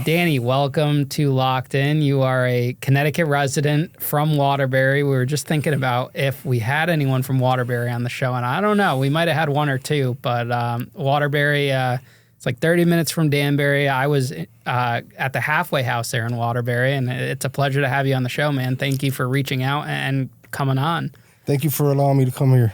Danny, welcome to Locked In. You are a Connecticut resident from Waterbury. We were just thinking about if we had anyone from Waterbury on the show, and I don't know, we might have had one or two, but Waterbury, it's like 30 minutes from Danbury. I was at the halfway house there in Waterbury, and it's a pleasure to have you on the show, man. Thank you for reaching out and coming on. Thank you for allowing me to come here.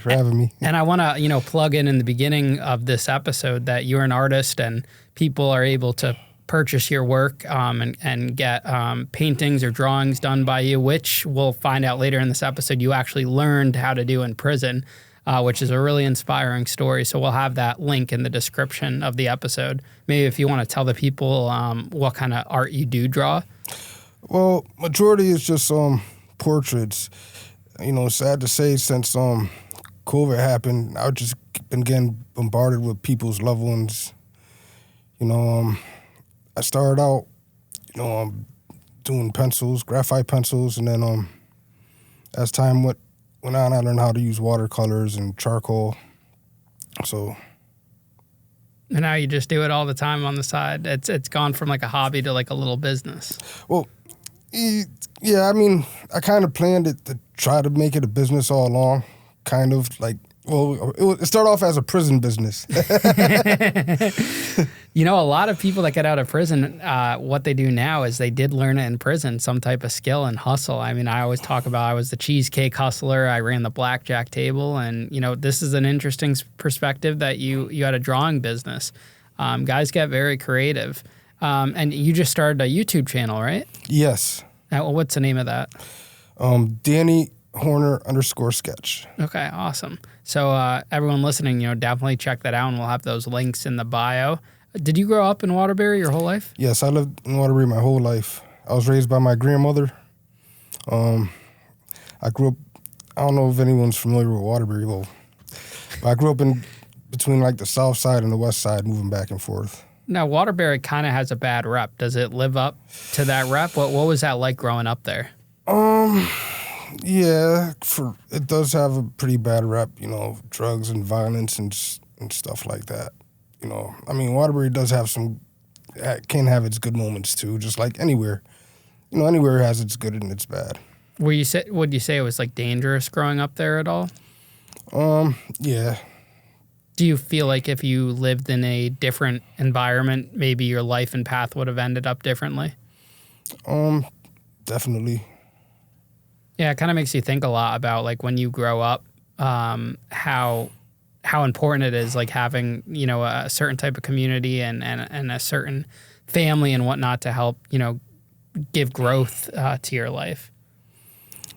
For having me. And I want to, plug in the beginning of this episode that you're an artist and people are able to purchase your work and get paintings or drawings done by you, which we'll find out later in this episode you actually learned how to do in prison, which is a really inspiring story. So we'll have that link in the description of the episode. Maybe if you want to tell the people what kind of art you do draw. Well, majority is just portraits. Sad to say, since COVID happened, I've just been getting bombarded with people's loved ones. I started out, doing pencils, graphite pencils, and then as time went on, I learned how to use watercolors and charcoal. So. And now you just do it all the time on the side. It's gone from like a hobby to like a little business. Well, yeah, I kind of planned it to try to make it a business all along, kind of like, it started off as a prison business. A lot of people that get out of prison, what they do now is they did learn it in prison, some type of skill and hustle. I always talk about I was the cheesecake hustler. I ran the blackjack table. And, this is an interesting perspective that you had a drawing business. Guys get very creative. And you just started a YouTube channel, right? Yes. What's the name of that? Danny Horner _sketch. Okay, awesome. So everyone listening, definitely check that out, and we'll have those links in the bio. Did you grow up in Waterbury your whole life? Yes, I lived in Waterbury my whole life. I was raised by my grandmother. I grew up, I don't know if anyone's familiar with Waterbury, but I grew up in between like the south side and the west side, moving back and forth. Now, Waterbury kind of has a bad rep. Does it live up to that rep? What was that like growing up there? Yeah, it does have a pretty bad rep, drugs and violence and stuff like that. Waterbury does have can have its good moments too, just like anywhere. Anywhere has its good and its bad. Would you say it was like dangerous growing up there at all? Yeah. Do you feel like if you lived in a different environment, maybe your life and path would have ended up differently? Definitely. Yeah, it kind of makes you think a lot about like when you grow up, how important it is like having, a certain type of community and a certain family and whatnot to help, give growth to your life.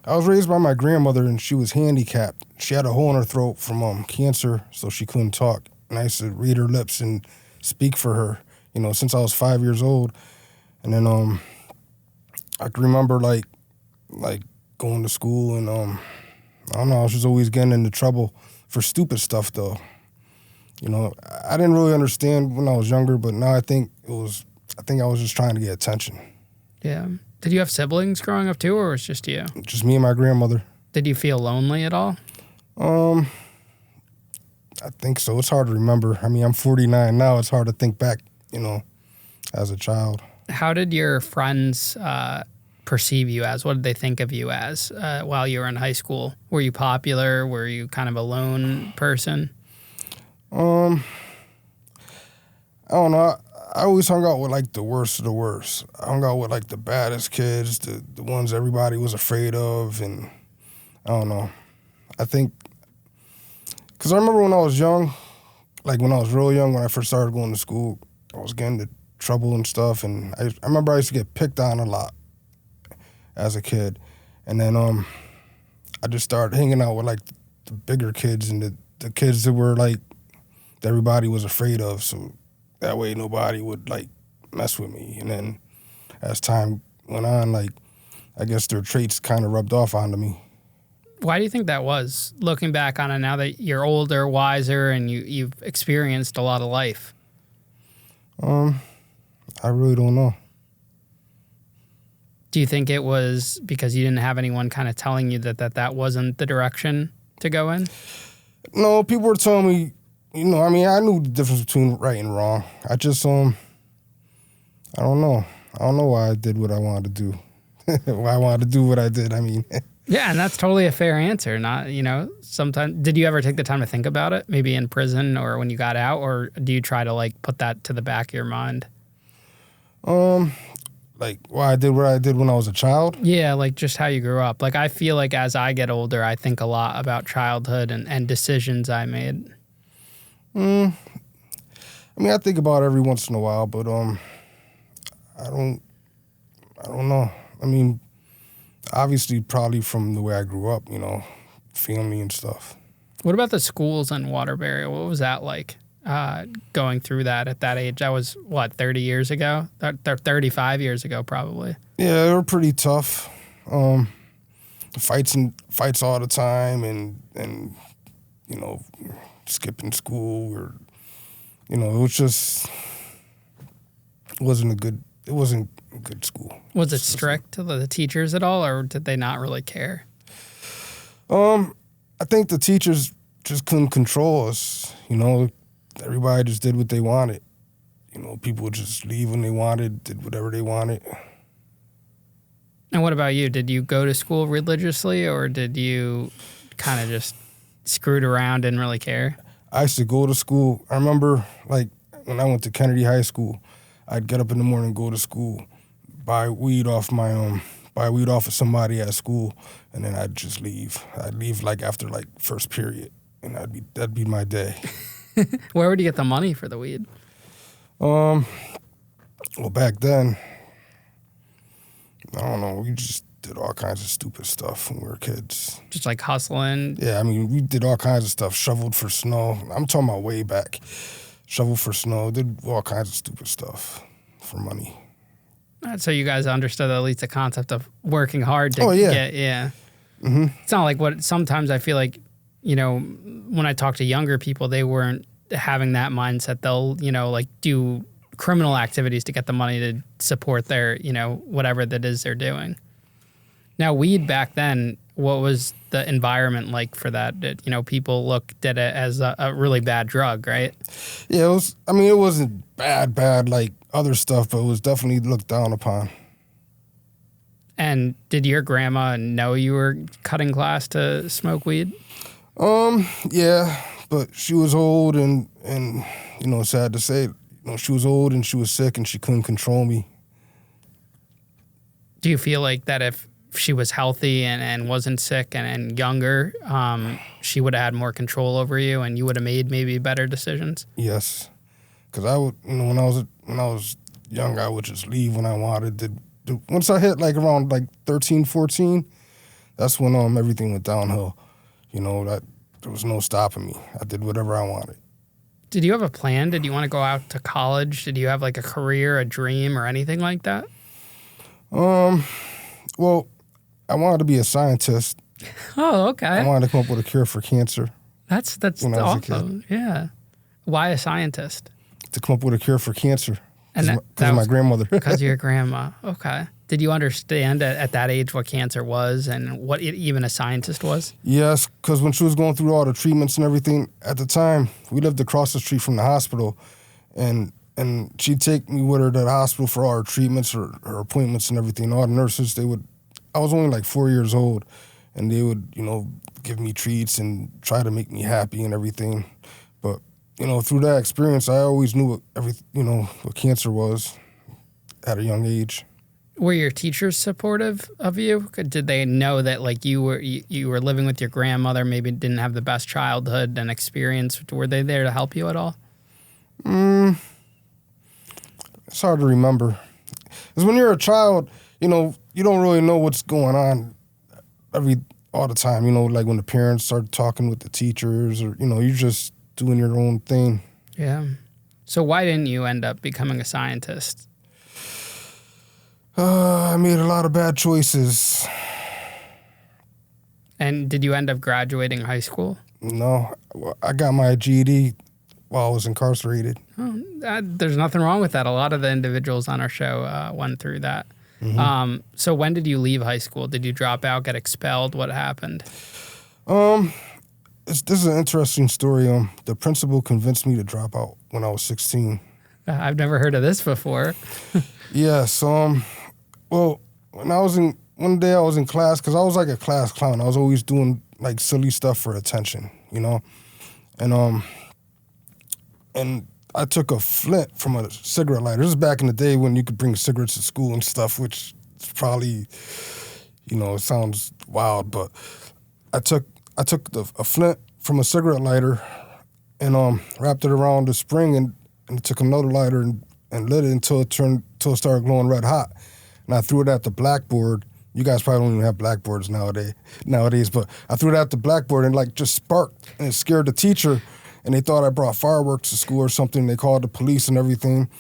I was raised by my grandmother, and she was handicapped. She had a hole in her throat from cancer, so she couldn't talk. And I used to read her lips and speak for her, since I was 5 years old. And then I can remember like going to school, and I don't know, I was just always getting into trouble for stupid stuff though. I didn't really understand when I was younger, but now I think I was just trying to get attention. Yeah. Did you have siblings growing up too, or was it just you? Just me and my grandmother. Did you feel lonely at all? I think so. It's hard to remember. I'm 49 now. It's hard to think back, as a child. How did your friends perceive you as? What did they think of you as while you were in high school? Were you popular? Were you kind of a lone person? I don't know. I always hung out with like the worst of the worst. I hung out with like the baddest kids, the ones everybody was afraid of, and I don't know. I think, because I remember when I was young, like when I was real young, when I first started going to school, I was getting into trouble and stuff, and I remember I used to get picked on a lot as a kid. And then I just started hanging out with like the bigger kids and the kids that were like, that everybody was afraid of, so that way nobody would like mess with me. And then as time went on, like I guess their traits kind of rubbed off onto me. Why do you think that was? Looking back on it now that you're older, wiser, and you've experienced a lot of life. I really don't know. Do you think it was because you didn't have anyone kind of telling you that wasn't the direction to go in? No, people were telling me, I knew the difference between right and wrong. I just, I I don't know. I don't know why I did what I wanted to do. Why I wanted to do what I did, I mean. Yeah, and that's totally a fair answer. Not, sometimes, did you ever take the time to think about it? Maybe in prison or when you got out, or do you try to like put that to the back of your mind? Like why I did what I did when I was a child? Yeah, like just how you grew up. Like I feel like as I get older, I think a lot about childhood and decisions I made. I mean, I think about it every once in a while, but I don't know. I mean, obviously, probably from the way I grew up, family and stuff. What about the schools in Waterbury? What was that like going through that at that age? That was, 30 years ago? 35 years ago, probably. Yeah, they were pretty tough. Fights all the time and skipping school or, it was just, it wasn't a good school. Was it strict to the teachers at all, or did they not really care? I think the teachers just couldn't control us. Everybody just did what they wanted. People would just leave when they wanted, did whatever they wanted. And what about you? Did you go to school religiously, or did you kind of just screwed around, didn't really care? I used to go to school. I remember, like, when I went to Kennedy High School, I'd get up in the morning, go to school, buy weed off of somebody at school, and then I'd just leave. I'd leave like after like first period, and that'd be my day. Where would you get the money for the weed? Well, back then, I don't know. We just did all kinds of stupid stuff when we were kids. Just like hustling? Yeah, I mean, we did all kinds of stuff. Shoveled for snow. I'm talking about way back. Shoveled for snow. Did all kinds of stupid stuff for money. So you guys understood at least the concept of working hard to get, yeah. Mm-hmm. It's not like what sometimes I feel like, when I talk to younger people, they weren't having that mindset. They'll, like do criminal activities to get the money to support their, whatever that is they're doing. Now, weed back then, what was the environment like for that? Did, people looked at it as a really bad drug, right? Yeah, it wasn't bad like other stuff, but it was definitely looked down upon. And did your grandma know you were cutting class to smoke weed? Yeah, but she was old and sad to say, she was old and she was sick and she couldn't control me. Do you feel like that if she was healthy and wasn't sick and younger, she would have had more control over you and you would have made maybe better decisions? Yes, because I would, when I was young, I would just leave when I wanted. Once I hit like around like 13, 14, that's when everything went downhill. That there was no stopping me. I did whatever I wanted. Did you have a plan? Did you want to go out to college? Did you have like a career, a dream, or anything like that? Well, I wanted to be a scientist. Oh, okay. I wanted to come up with a cure for cancer. That's awesome. Yeah. Why a scientist? To come up with a cure for cancer. And because of my grandmother. Because of your grandma. Okay. Did you understand at that age what cancer was and what even a scientist was? Yes, because when she was going through all the treatments and everything, at the time, we lived across the street from the hospital, and she'd take me with her to the hospital for all her treatments, her appointments and everything. All the nurses, I was only like 4 years old, and they would, give me treats and try to make me happy and everything. But, through that experience, I always knew what cancer was at a young age. Were your teachers supportive of you? Did they know that like you were living with your grandmother, maybe didn't have the best childhood and experience? Were they there to help you at all? It's hard to remember. Because when you're a child, you don't really know what's going on all the time. Like when the parents start talking with the teachers, or you're just doing your own thing. Yeah. So why didn't you end up becoming a scientist? I made a lot of bad choices. And did you end up graduating high school? No, I got my GED while I was incarcerated. Oh, there's nothing wrong with that. A lot of the individuals on our show went through that. Mm-hmm. So when did you leave high school? Did you drop out, get expelled? What happened? This is an interesting story. The principal convinced me to drop out when I was 16. I've never heard of this before. Yeah, so, well, one day I was in class, because I was like a class clown. I was always doing like silly stuff for attention, you know? And I took a flint from a cigarette lighter. This is back in the day when you could bring cigarettes to school and stuff, which is probably, it sounds wild, but I took a flint from a cigarette lighter and wrapped it around the spring and took another lighter and lit it until it started glowing red hot. And I threw it at the blackboard. You guys probably don't even have blackboards nowadays, but I threw it at the blackboard and like just sparked, and it scared the teacher, and they thought I brought fireworks to school or something. They called the police and everything.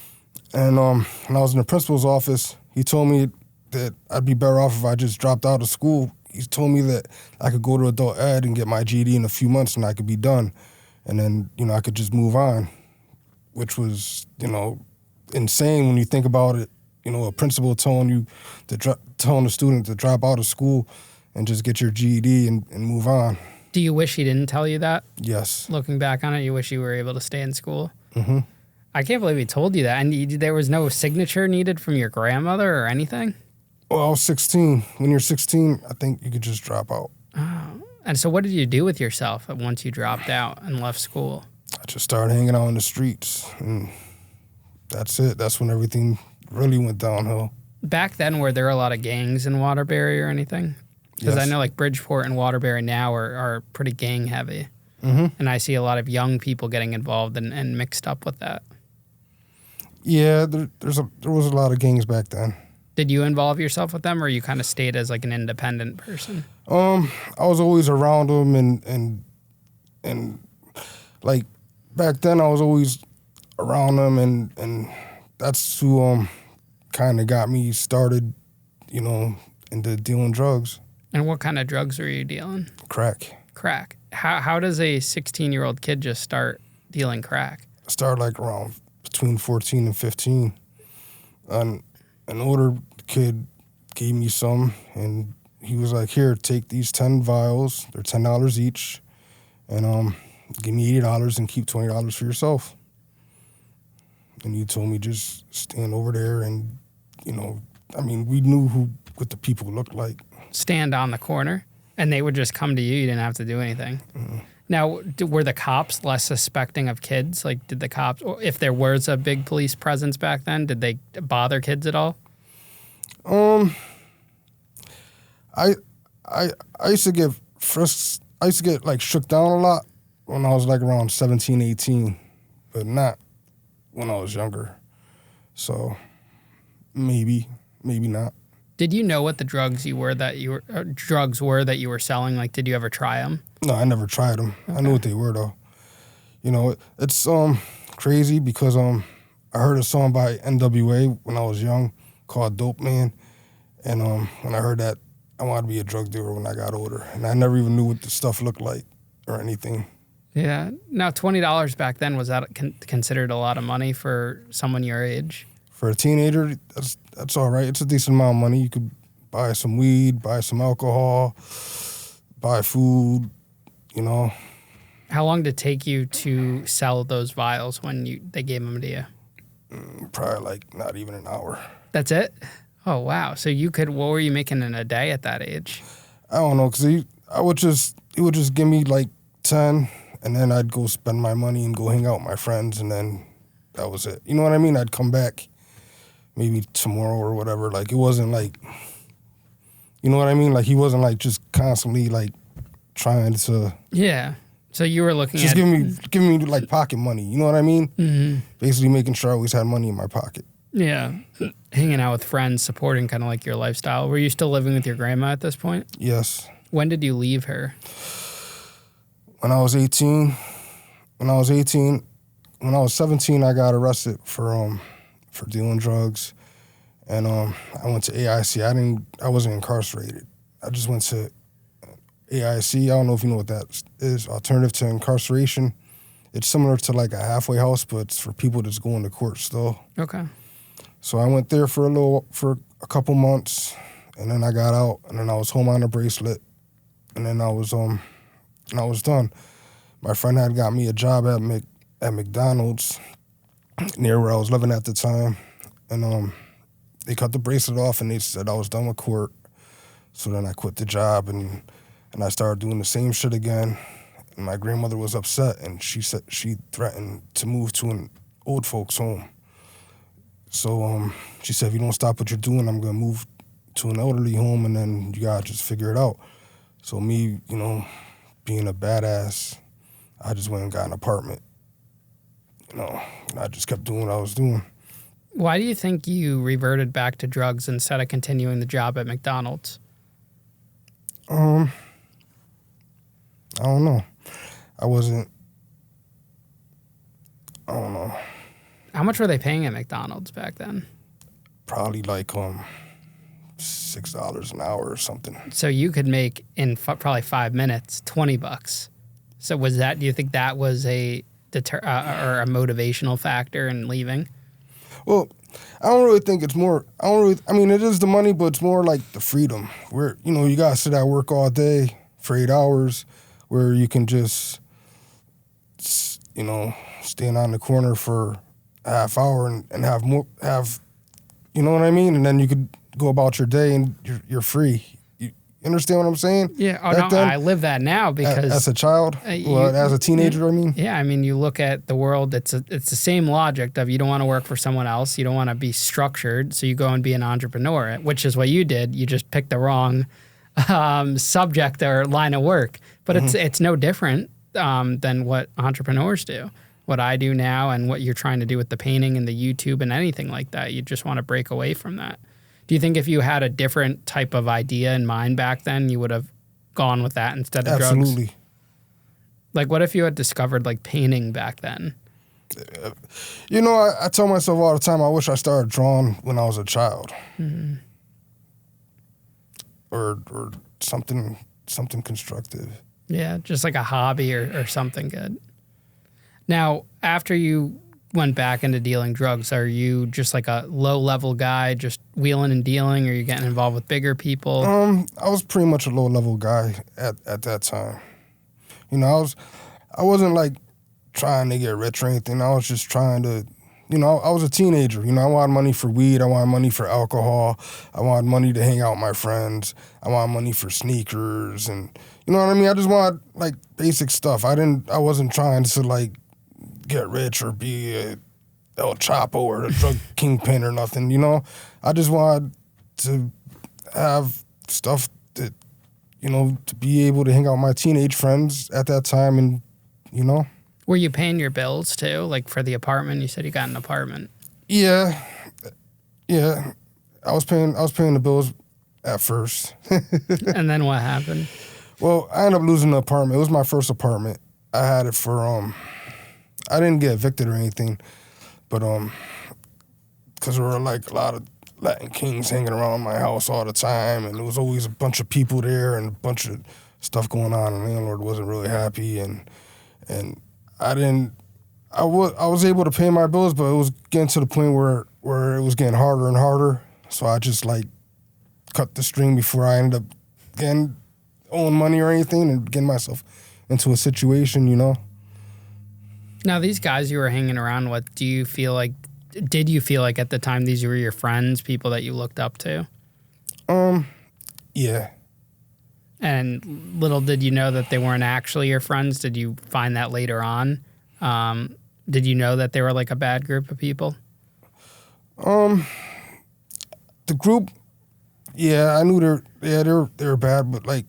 And when I was in the principal's office, he told me that I'd be better off if I just dropped out of school. He told me that I could go to adult ed and get my GED in a few months and I could be done. And then, I could just move on, which was, insane when you think about it. A principal telling the student to drop out of school and just get your GED and move on. Do you wish he didn't tell you that? Yes. Looking back on it, you wish you were able to stay in school? Mm-hmm. I can't believe he told you that. And there was no signature needed from your grandmother or anything? Well, I was 16. When you're 16, I think you could just drop out. Oh. And so what did you do with yourself once you dropped out and left school? I just started hanging out in the streets, and that's it. That's when everything really went downhill. Back then, were there a lot of gangs in Waterbury or anything? Because Yes. I know like Bridgeport and Waterbury now are pretty gang heavy. Mm-hmm. And I see a lot of young people getting involved and mixed up with that. Yeah, there was a lot of gangs back then. Did you involve yourself with them, or you kind of stayed as like an independent person? I was always around them, and like back then I was always around them, and that's who kind of got me started, into dealing drugs. And what kind of drugs were you dealing? Crack. Crack. How does a 16-year-old kid just start dealing crack? I started like around between 14 and 15. And an older kid gave me some, and he was like, "Here, take these 10 vials. They're $10 each, and give me $80 and keep $20 for yourself." And he told me just stand over there, and we knew what the people looked like. Stand on the corner, and they would just come to you. You didn't have to do anything. Mm-hmm. Now, were the cops less suspecting of kids? Like, did the cops, or if there was a big police presence back then, did they bother kids at all? I used to get I used to get like shook down a lot when I was like around 17, 18, but not when I was younger. So maybe not. Did you know what the drugs were that you were selling? Like, did you ever try them? No, I never tried them. Okay. I knew what they were though. It's crazy because I heard a song by NWA when I was young called "Dope Man," and when I heard that, I wanted to be a drug dealer when I got older, and I never even knew what the stuff looked like or anything. Yeah. Now, $20 back then, was that considered a lot of money for someone your age? For a teenager, that's all right. It's a decent amount of money. You could buy some weed, buy some alcohol, buy food, How long did it take you to sell those vials when they gave them to you? Probably like not even an hour. That's it? Oh, wow. So what were you making in a day at that age? I don't know, because he would just give me like 10, and then I'd go spend my money and go hang out with my friends, and then that was it. You know what I mean? I'd come back maybe tomorrow or whatever. Like, it wasn't like, you know what I mean? Like, he wasn't like just constantly like trying to. Yeah. So you were looking just at giving me like pocket money. You know what I mean? Mm-hmm. Basically making sure I always had money in my pocket. Yeah. Hanging out with friends, supporting kind of like your lifestyle. Were you still living with your grandma at this point? Yes. When did you leave her? When I was 18. When I was 17, I got arrested for dealing drugs, and I went to AIC. I wasn't incarcerated. I just went to AIC. I don't know if you know what that is. Alternative to incarceration. It's similar to like a halfway house, but it's for people that's going to court still. Okay. So I went there for a couple months, and then I got out, and then I was home on a bracelet, and then I was done. My friend had got me a job at McDonald's, near where I was living at the time. And they cut the bracelet off and they said I was done with court. So then I quit the job and I started doing the same shit again. And my grandmother was upset and she said she threatened to move to an old folks home. So she said, if you don't stop what you're doing, I'm gonna move to an elderly home and then you gotta just figure it out. So me, you know, being a badass, I just went and got an apartment. You know, and I just kept doing what I was doing. Why do you think you reverted back to drugs instead of continuing the job at McDonald's? I don't know. I don't know. How much were they paying at McDonald's back then? Probably like $6 an hour or something. So you could make in probably 5 minutes $20. So do you think that was a or a motivational factor in leaving? Well, I don't really think it's more. I mean, it is the money, but it's more like the freedom. Where you gotta sit at work all day for 8 hours, where you can just stand on the corner for a half hour and have you know what I mean, and then you could go about your day and you're free. You understand what I'm saying? Yeah. Oh, no, I live that now because as a child, as a teenager, I mean. Yeah, I mean, you look at the world. It's the same logic of you don't want to work for someone else. You don't want to be structured, so you go and be an entrepreneur, which is what you did. You just picked the wrong subject or line of work, but it's no different than what entrepreneurs do. What I do now and what you're trying to do with the painting and the YouTube and anything like that. You just want to break away from that. Do you think if you had a different type of idea in mind back then, you would have gone with that instead of drugs? Absolutely. Like, what if you had discovered, like, painting back then? I tell myself all the time, I wish I started drawing when I was a child. Mm-hmm. Or something constructive. Yeah, just like a hobby or something good. Now, after you went back into dealing drugs, are you just like a low-level guy, just wheeling and dealing, or are you getting involved with bigger people? I was pretty much a low-level guy at that time. I wasn't like trying to get rich or anything. I was just trying to, I was a teenager. I wanted money for weed. I wanted money for alcohol. I wanted money to hang out with my friends. I wanted money for sneakers and, you know what I mean? I just wanted like basic stuff. I wasn't trying to like get rich or be a El Chapo or a drug kingpin or nothing, I just wanted to have stuff that, to be able to hang out with my teenage friends at that time and, Were you paying your bills too? Like for the apartment? You said you got an apartment. Yeah. I was paying the bills at first. And then what happened? Well, I ended up losing the apartment. It was my first apartment. I had it for I didn't get evicted or anything, but because there were like a lot of Latin kings hanging around my house all the time, and there was always a bunch of people there and a bunch of stuff going on, and the landlord wasn't really happy, and I was able to pay my bills, but it was getting to the point where it was getting harder and harder, so I just like cut the string before I ended up getting owing money or anything and getting myself into a situation, Now, these guys you were hanging around with, did you feel like at the time these were your friends, people that you looked up to? Yeah. And little did you know that they weren't actually your friends? Did you find that later on? Did you know that they were like a bad group of people? The group, yeah, I knew they were bad, but like,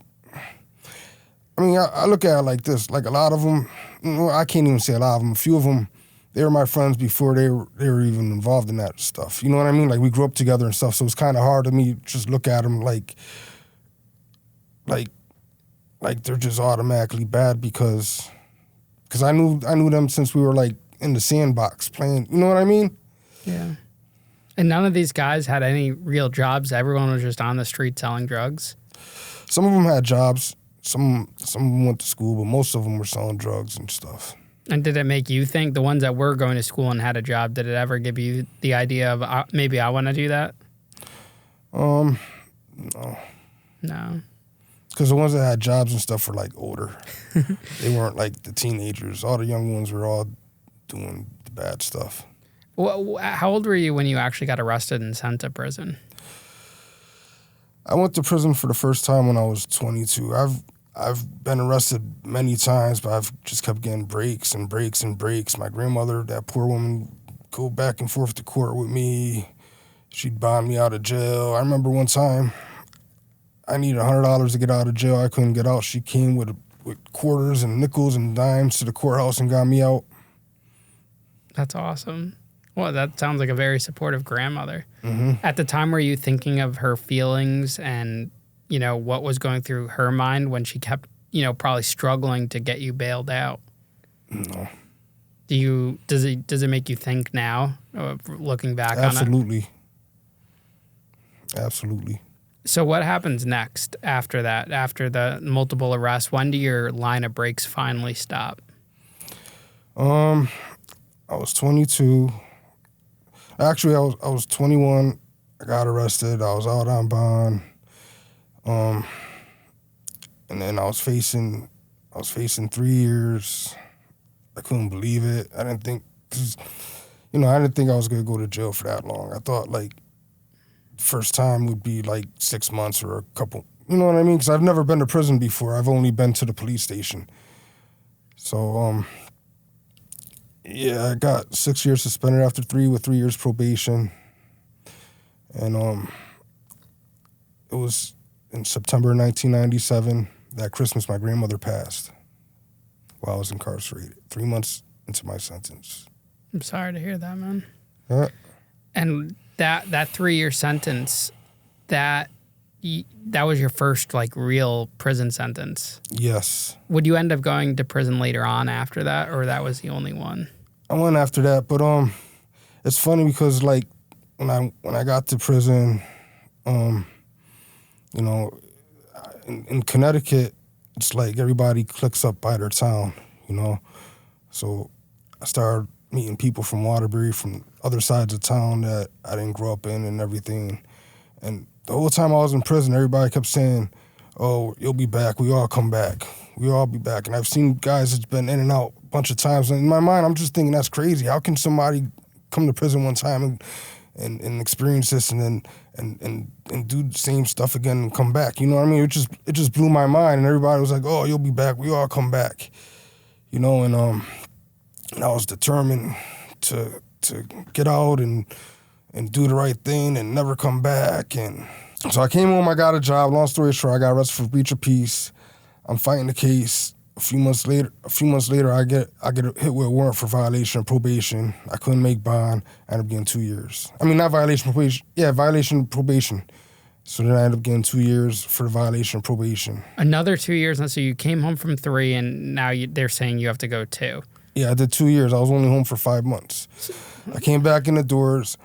I mean, I look at it like this, like a lot of them, I can't even say a lot of them, a few of them, they were my friends before they were even involved in that stuff. You know what I mean? Like we grew up together and stuff, so it's kind of hard to me just look at them like they're just automatically bad because I knew them since we were like in the sandbox playing. You know what I mean? Yeah. And none of these guys had any real jobs. Everyone was just on the street selling drugs. Some of them had jobs. Some of them went to school, but most of them were selling drugs and stuff. And did it make you think, the ones that were going to school and had a job, did it ever give you the idea of maybe I want to do that? No. No. Because the ones that had jobs and stuff were like older. They weren't like the teenagers. All the young ones were all doing the bad stuff. How old were you when you actually got arrested and sent to prison? I went to prison for the first time when I was 22. I've been arrested many times, but I've just kept getting breaks and breaks and breaks. My grandmother, that poor woman, go back and forth to court with me. She'd bond me out of jail. I remember one time I needed $100 to get out of jail. I couldn't get out. She came with quarters and nickels and dimes to the courthouse and got me out. That's awesome. Well, that sounds like a very supportive grandmother. Mm-hmm. At the time, were you thinking of her feelings and, what was going through her mind when she kept, probably struggling to get you bailed out? No. Does it make you think now, looking back on it? Absolutely. Absolutely. So what happens next after that, after the multiple arrests? When do your line of breaks finally stop? I was 22. Actually, I was 21. I got arrested. I was out on bond. And then I was facing 3 years. I couldn't believe it. I didn't think, I didn't think I was gonna go to jail for that long. I thought first time would be 6 months or a couple. You know what I mean? Because I've never been to prison before. I've only been to the police station. So I got 6 years suspended after 3 with 3 years probation. And it was in September 1997, that Christmas, my grandmother passed while I was incarcerated, 3 months into my sentence. I'm sorry to hear that, man. Yeah. And that 3-year sentence, that was your first real prison sentence. Yes. Would you end up going to prison later on after that, or that was the only one? I went after that, but it's funny because when I got to prison, in Connecticut, it's everybody clicks up by their town, So I started meeting people from Waterbury, from other sides of town that I didn't grow up in and everything. And the whole time I was in prison, everybody kept saying, "Oh, you'll be back. We all come back. We all be back." And I've seen guys that's been in and out a bunch of times. And in my mind, I'm just thinking, that's crazy. How can somebody come to prison one time and experience this and then and do the same stuff again and come back? You know what I mean? It just blew my mind. And everybody was like, "Oh, you'll be back. We all come back." And I was determined to get out and do the right thing and never come back. And so I came home, I got a job. Long story short, I got arrested for breach of peace. I'm fighting the case. A few months later, I get hit with a warrant for violation of probation. I couldn't make bond. I ended up getting 2 years. I mean, not violation of probation. Yeah, violation of probation. So then I ended up getting 2 years for the violation of probation. Another 2 years, and so you came home from 3, and now they're saying you have to go 2. Yeah, I did 2 years. I was only home for 5 months. I came back in the doors.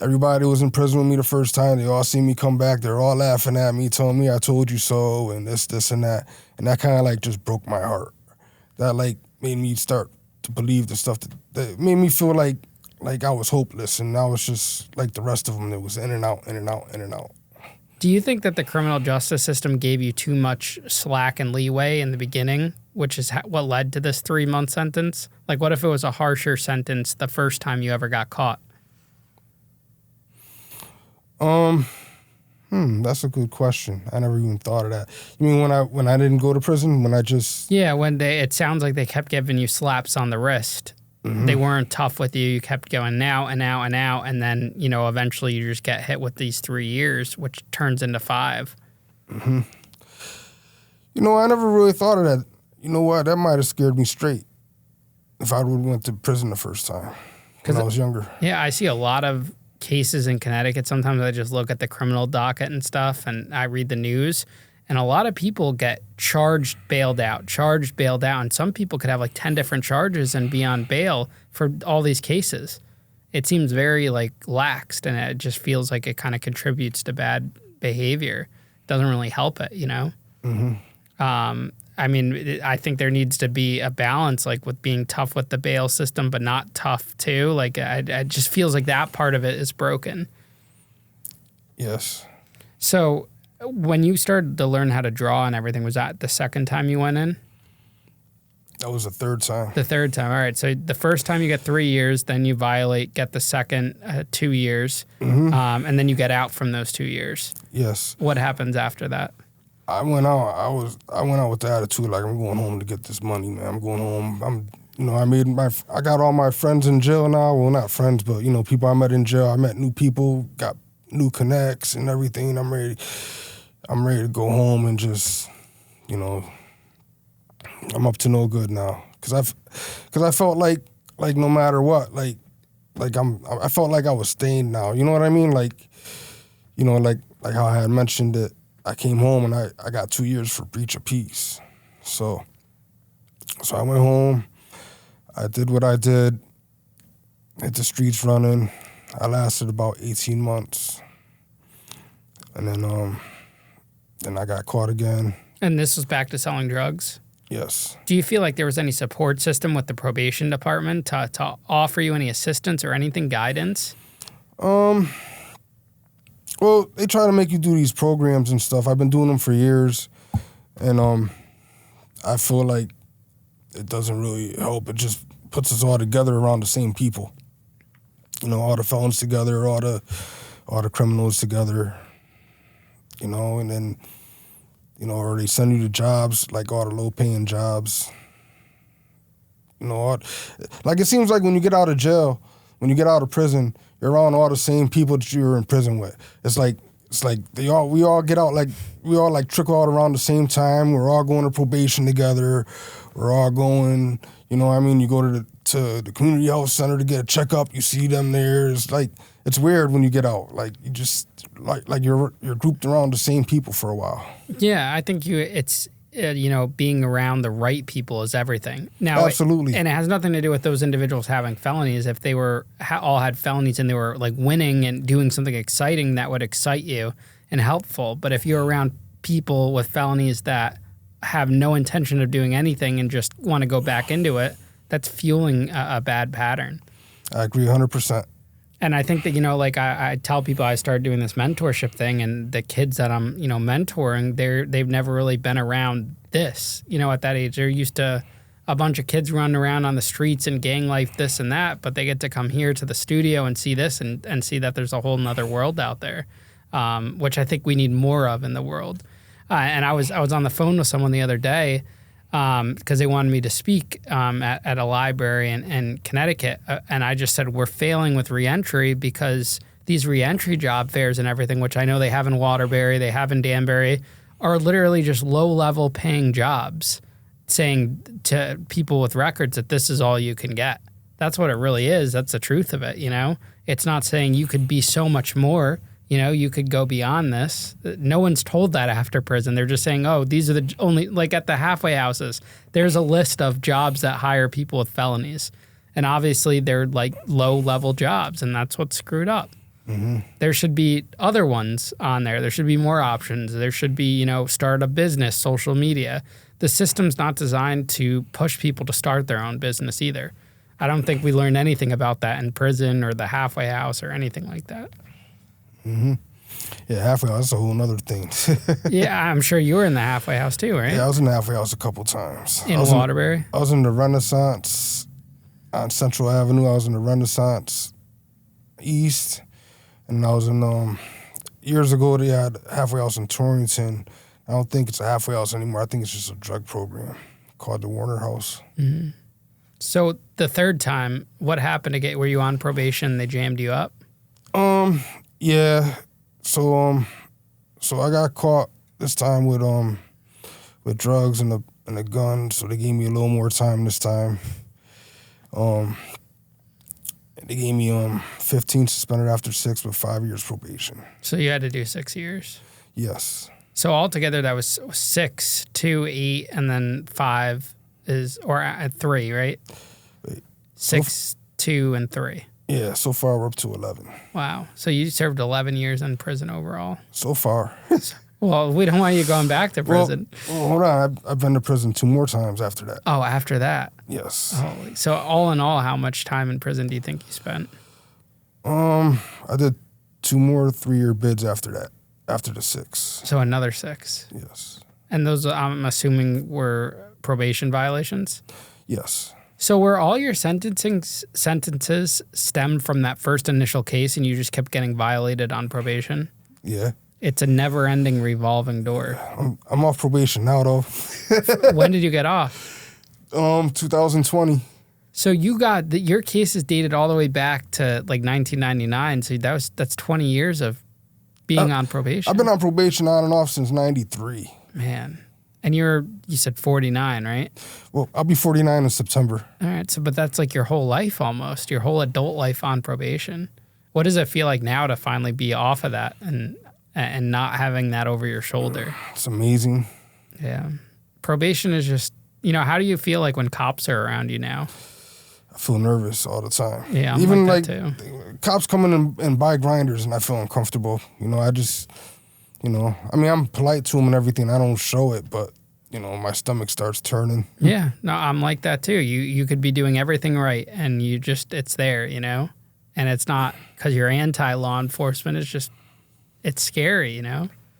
Everybody was in prison with me the first time. They all see me come back. They're all laughing at me, telling me I told you so, and this, and that. And that kind of just broke my heart. That made me start to believe the stuff that made me feel like I was hopeless, and I was just like the rest of them. It was in and out, in and out, in and out. Do you think that the criminal justice system gave you too much slack and leeway in the beginning, which is what led to this 3-month sentence? What if it was a harsher sentence the first time you ever got caught? That's a good question. I never even thought of that. You mean when I didn't go to prison? When I just... Yeah, it sounds like they kept giving you slaps on the wrist. Mm-hmm. They weren't tough with you. You kept going now and now and now, and then, eventually you just get hit with these 3 years, which turns into 5. Mm-hmm. I never really thought of that. You know what? That might have scared me straight if I would have went to prison the first time when I was younger. Yeah, I see a lot of cases in Connecticut. Sometimes I just look at the criminal docket and stuff, and I read the news, and a lot of people get charged, bailed out, and some people could have 10 different charges and be on bail for all these cases. It seems very laxed, and it just feels like it kind of contributes to bad behavior. It doesn't really help it, Mm-hmm. I mean, I think there needs to be a balance, with being tough with the bail system, but not tough too. It just feels like that part of it is broken. Yes. So when you started to learn how to draw and everything, was that the second time you went in? That was the third time. The third time. All right. So the first time you get 3 years, then you violate, get the second 2 years, and then you get out from those 2 years. Yes. What happens after that? I went out. I went out with the attitude like I'm going home to get this money, man. I'm going home. I got all my friends in jail now. Well, not friends, but people I met in jail. I met new people, got new connects and everything. I'm ready to go home and just, I'm up to no good now. Cause I felt like no matter what, I felt like I was stained now. You know what I mean? Like how I had mentioned it. I came home and I got 2 years for breach of peace. So I went home. I did what I did. Hit the streets running. I lasted about 18 months. And then I got caught again. And this was back to selling drugs? Yes. Do you feel like there was any support system with the probation department to offer you any assistance or anything, guidance? Well, they try to make you do these programs and stuff. I've been doing them for years, and I feel like it doesn't really help. It just puts us all together around the same people. All the felons together, all the criminals together. And then, or they send you to jobs, like all the low-paying jobs. Like it seems like when you get out of jail, when you get out of prison, you're around all the same people that you were in prison with. It's like we all get out, like we all like trickle out around the same time. We're all going to probation together. We're all going, you go to the community health center to get a checkup. You see them there. It's like it's weird when you get out. Like you just like you're grouped around the same people for a while. Yeah, I think being around the right people is everything. Now, absolutely. And it has nothing to do with those individuals having felonies. If they were all had felonies and they were like winning and doing something exciting, that would excite you and helpful. But if you're around people with felonies that have no intention of doing anything and just want to go back into it, that's fueling a bad pattern. I agree 100%. And I think that, I tell people I started doing this mentorship thing, and the kids that I'm, mentoring, they've never really been around this, at that age. They're used to a bunch of kids running around on the streets and gang life, this and that, but they get to come here to the studio and see this and see that there's a whole nother world out there, which I think we need more of in the world. And I was on the phone with someone the other day, because they wanted me to speak at a library in Connecticut. And I just said, we're failing with reentry because these reentry job fairs and everything, which I know they have in Waterbury, they have in Danbury, are literally just low-level paying jobs, saying to people with records that this is all you can get. That's what it really is. That's the truth of it, It's not saying you could be so much more. You could go beyond this. No one's told that after prison. They're just saying, oh, these are the only, like at the halfway houses, there's a list of jobs that hire people with felonies. And obviously they're like low-level jobs, and that's what's screwed up. Mm-hmm. There should be other ones on there. There should be more options. There should be, start a business, social media. The system's not designed to push people to start their own business either. I don't think we learned anything about that in prison or the halfway house or anything like that. Mm-hmm. Yeah, halfway house, that's a whole nother thing. Yeah, I'm sure you were in the halfway house too, right? Yeah, I was in the halfway house a couple times. In Waterbury? I was in the Renaissance on Central Avenue. I was in the Renaissance East. And I was in, years ago, they had a halfway house in Torrington. I don't think it's a halfway house anymore. I think it's just a drug program called the Warner House. Mm-hmm. So the third time, what happened to were you on probation and they jammed you up? Yeah. So I got caught this time with drugs and a gun. So they gave me a little more time this time. They gave me 15 suspended after 6 with 5 years probation. So you had to do 6 years? Yes. So altogether that was 6, 2, 8, and then 5 or at 3, right? Wait. 6, 2, and 3. Yeah, so far we're up to 11. Wow. So you served 11 years in prison overall? So far. Well, we don't want you going back to prison. Well, hold on. I've been to prison 2 more times after that. Oh, after that? Yes. Holy. So all in all, how much time in prison do you think you spent? I did 2 more 3-year bids after that, after the 6. So another 6? Yes. And those, I'm assuming, were probation violations? Yes. So were all your sentences stemmed from that first initial case and you just kept getting violated on probation? Yeah. It's a never-ending revolving door. I'm off probation now, though. When did you get off? 2020. So you got your case is dated all the way back to like 1999. So that's 20 years of being on probation. I've been on probation on and off since 93. Man. And you said 49, right? Well, I'll be 49 in September. All right. So, but that's like your whole life almost, your whole adult life on probation. What does it feel like now to finally be off of that and not having that over your shoulder? It's amazing. Yeah. Probation is just, how do you feel like when cops are around you now? I feel nervous all the time. Yeah, I'm even like that too. Cops come in and buy grinders and I feel uncomfortable. I just... I'm polite to them and everything. I don't show it, but, my stomach starts turning. Yeah, no, I'm like that too. You could be doing everything right and it's there, and it's not because you're anti-law enforcement. It's just, it's scary,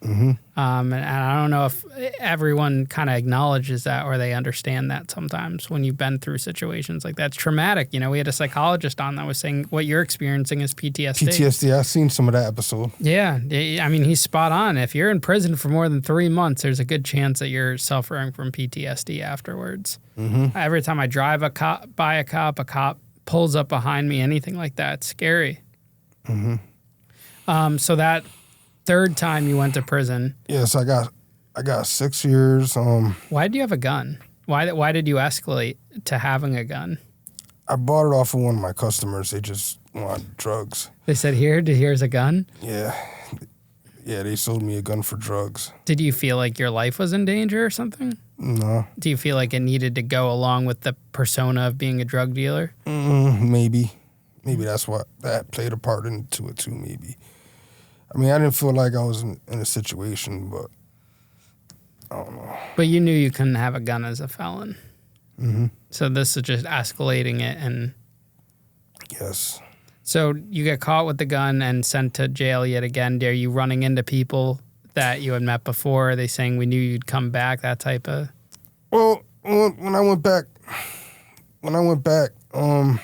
Mm-hmm. And I don't know if everyone kind of acknowledges that or they understand that sometimes when you've been through situations like that. It's traumatic. We had a psychologist on that was saying what you're experiencing is PTSD. PTSD, I've seen some of that episode. Yeah. I mean, he's spot on. If you're in prison for more than 3 months, there's a good chance that you're suffering from PTSD afterwards. Mm-hmm. Every time I drive by a cop pulls up behind me, anything like that, it's scary. Mm-hmm. So that third time you went to prison. Yes, I got 6 years. Why did you have a gun? Why did you escalate to having a gun? I bought it off of one of my customers. They just wanted drugs. They said, here's a gun? Yeah. Yeah, they sold me a gun for drugs. Did you feel like your life was in danger or something? No. Do you feel like it needed to go along with the persona of being a drug dealer? Maybe. Maybe that's what that played a part into it too, maybe. I mean, I didn't feel like I was in a situation, but I don't know. But you knew you couldn't have a gun as a felon. Mm-hmm. So this is just escalating it and... Yes. So you get caught with the gun and sent to jail yet again. Are you running into people that you had met before? Are they saying we knew you'd come back, that type of... Well, when I went back, the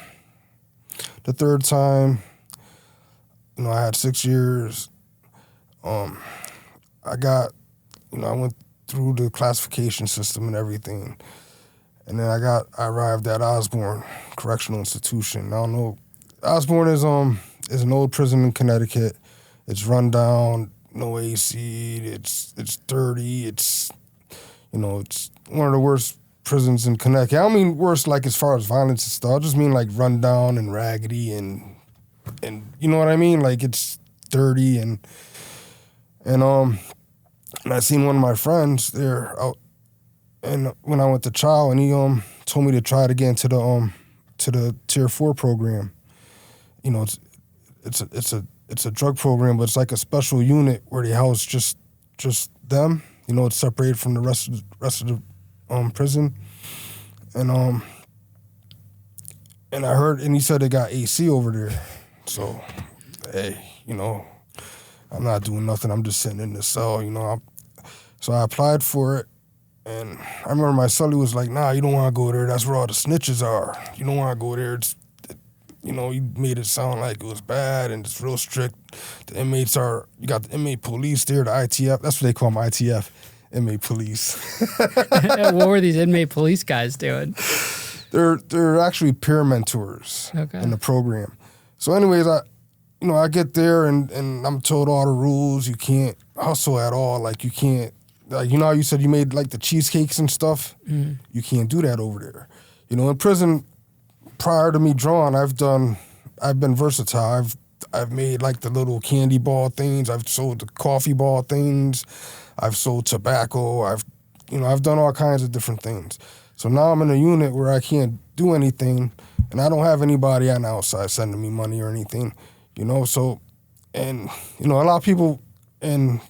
third time, I had 6 years. I went through the classification system and everything. And then I arrived at Osborne Correctional Institution. I don't know. Osborne is an old prison in Connecticut. It's run down, no AC, it's dirty, it's it's one of the worst prisons in Connecticut. I don't mean worse like as far as violence and stuff. I just mean like run down and raggedy and you know what I mean? Like it's dirty and I seen one of my friends there out, and when I went to trial, and he told me to try to get into the Tier 4 program. It's a drug program, but it's like a special unit where they house just them. It's separated from the rest of the prison, and I heard, and he said they got AC over there. So, hey, I'm not doing nothing. I'm just sitting in the cell, So I applied for it, and I remember my cellie was like, "Nah, you don't want to go there. That's where all the snitches are. You don't want to go there. He made it sound like it was bad and it's real strict. The inmates you got the inmate police there, the ITF. That's what they call them, ITF, inmate police." What were these inmate police guys doing? They're actually peer mentors in the program. So anyways, I get there and I'm told all the rules. You can't hustle at all. Like you can't, like, how you said you made like the cheesecakes and stuff? Mm-hmm. You can't do that over there. In prison, prior to me drawing, I've been versatile. I've made like the little candy ball things. I've sold the coffee ball things. I've sold tobacco. I've done all kinds of different things. So now I'm in a unit where I can't do anything, and I don't have anybody on the outside sending me money or anything, So, and a lot of people that's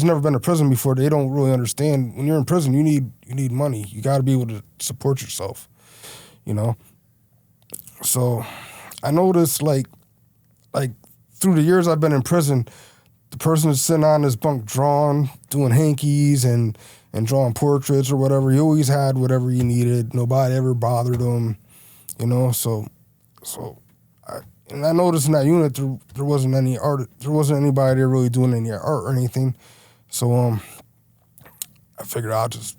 never been to prison before, they don't really understand. When you're in prison, you need money. You got to be able to support yourself, So I noticed like through the years I've been in prison, the person that's sitting on his bunk drawing, doing hankies and drawing portraits or whatever. He always had whatever he needed. Nobody ever bothered him, you know. So I noticed in that unit there wasn't any art. There wasn't anybody there really doing any art or anything. So I figured I'll just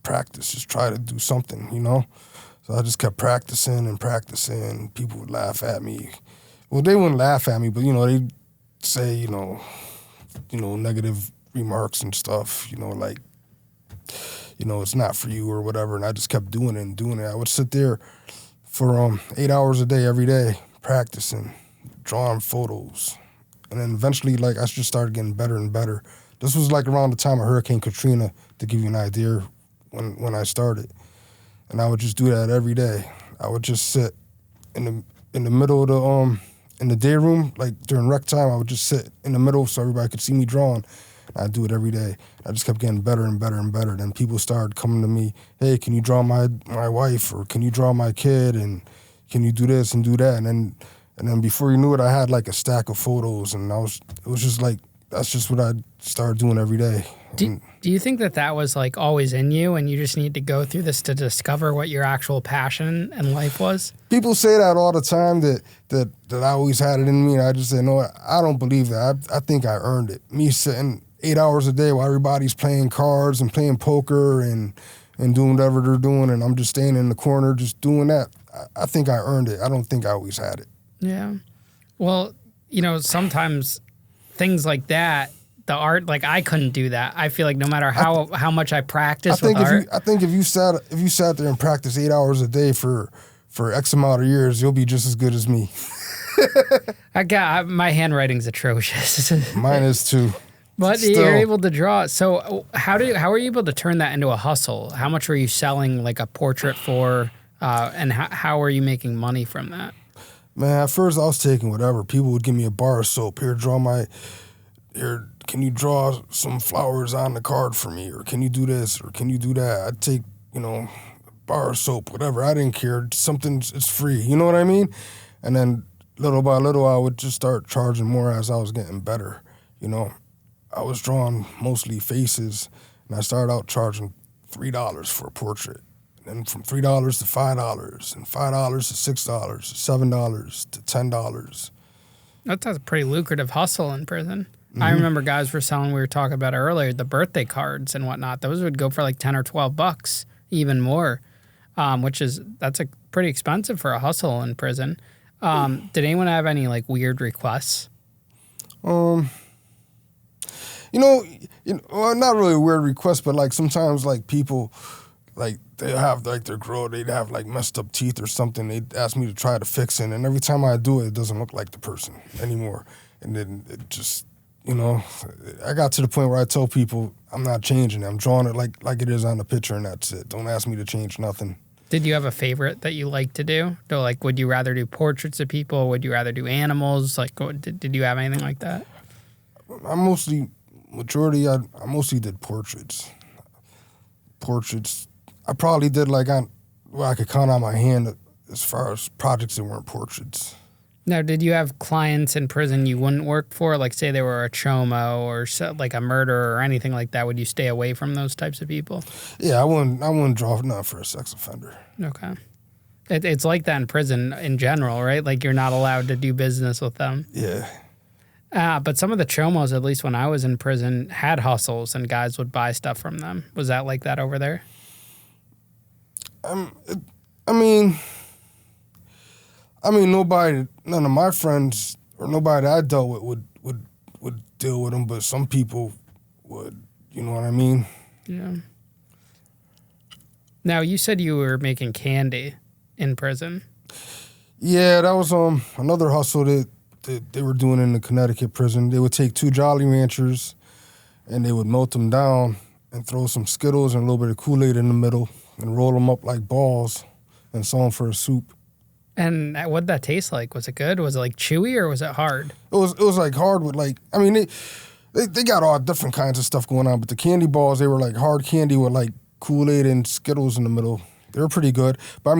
practice, just try to do something, you know. So I just kept practicing and practicing. People would laugh at me. Well, they wouldn't laugh at me, but they'd say, negative remarks and stuff, like, it's not for you or whatever. And I just kept doing it and doing it. I would sit there for 8 hours a day, every day, practicing, drawing photos. And then eventually, like, I just started getting better and better. This was like around the time of Hurricane Katrina, to give you an idea when I started. And I would just do that every day. I would just sit in the middle of the in the day room, like during rec time. I would just sit in the middle so everybody could see me drawing. I'd do it every day. I just kept getting better and better and better. Then people started coming to me, hey, can you draw my wife, or can you draw my kid, and can you do this and do that? And then before you knew it, I had like a stack of photos, and it was just like, that's just what I started doing every day. Do you think that was like always in you, and you just need to go through this to discover what your actual passion in life was? People say that all the time, that I always had it in me, and I just say, no, I don't believe that. I think I earned it. Me sitting 8 hours a day while everybody's playing cards and playing poker and doing whatever they're doing, and I'm just staying in the corner just doing that. I think I earned it. I don't think I always had it. Yeah. Well, sometimes things like that, the art, like I couldn't do that. I feel like no matter how much I practice with art. I think if you sat there and practiced 8 hours a day for X amount of years, you'll be just as good as me. My handwriting's atrocious. Mine is too. But you're able to draw. So how are you able to turn that into a hustle? How much were you selling like a portrait for, and how are you making money from that? Man, at first I was taking whatever. People would give me a bar of soap. Here, can you draw some flowers on the card for me? Or can you do this? Or can you do that? I'd take, a bar of soap, whatever. I didn't care. It's free. You know what I mean? And then little by little, I would just start charging more as I was getting better. I was drawing mostly faces, and I started out charging $3 for a portrait. And from $3 to $5, and $5 to $6, $7 to $10. That's a pretty lucrative hustle in prison. Mm-hmm. I remember guys were selling, we were talking about earlier, the birthday cards and whatnot. Those would go for like 10 or 12 bucks, even more, that's a pretty expensive for a hustle in prison. Did anyone have any like weird requests? Well, not really a weird request, but like sometimes like people, like they have like their girl, they'd have like messed up teeth or something. They'd ask me to try to fix it, and every time I do it, it doesn't look like the person anymore. And then it just, I got to the point where I tell people I'm not changing it. I'm drawing it like it is on the picture, and that's it. Don't ask me to change nothing. Did you have a favorite that you like to do? So like, would you rather do portraits of people? Would you rather do animals? Like, did you have anything like that? I mostly did portraits. I probably did I could count on my hand as far as projects that weren't portraits. Now, did you have clients in prison you wouldn't work for? Like, say they were a chomo or like a murderer or anything like that. Would you stay away from those types of people? Yeah, I wouldn't draw nothing for a sex offender. Okay. It's like that in prison in general, right? Like, you're not allowed to do business with them. Yeah. But some of the chomos, at least when I was in prison, had hustles and guys would buy stuff from them. Was that like that over there? None of my friends or nobody that I dealt with would deal with them, but some people would. You know what I mean? Yeah. Now, you said you were making candy in prison. Yeah, that was another hustle that they were doing in the Connecticut prison. They would take 2 Jolly Ranchers and they would melt them down and throw some Skittles and a little bit of Kool-Aid in the middle and roll them up like balls and sell them for a soup. And what'd that taste like? Was it good? Was it like chewy or was it hard? It was like hard with they got all different kinds of stuff going on, but the candy balls, they were like hard candy with like Kool-Aid and Skittles in the middle. They were pretty good. But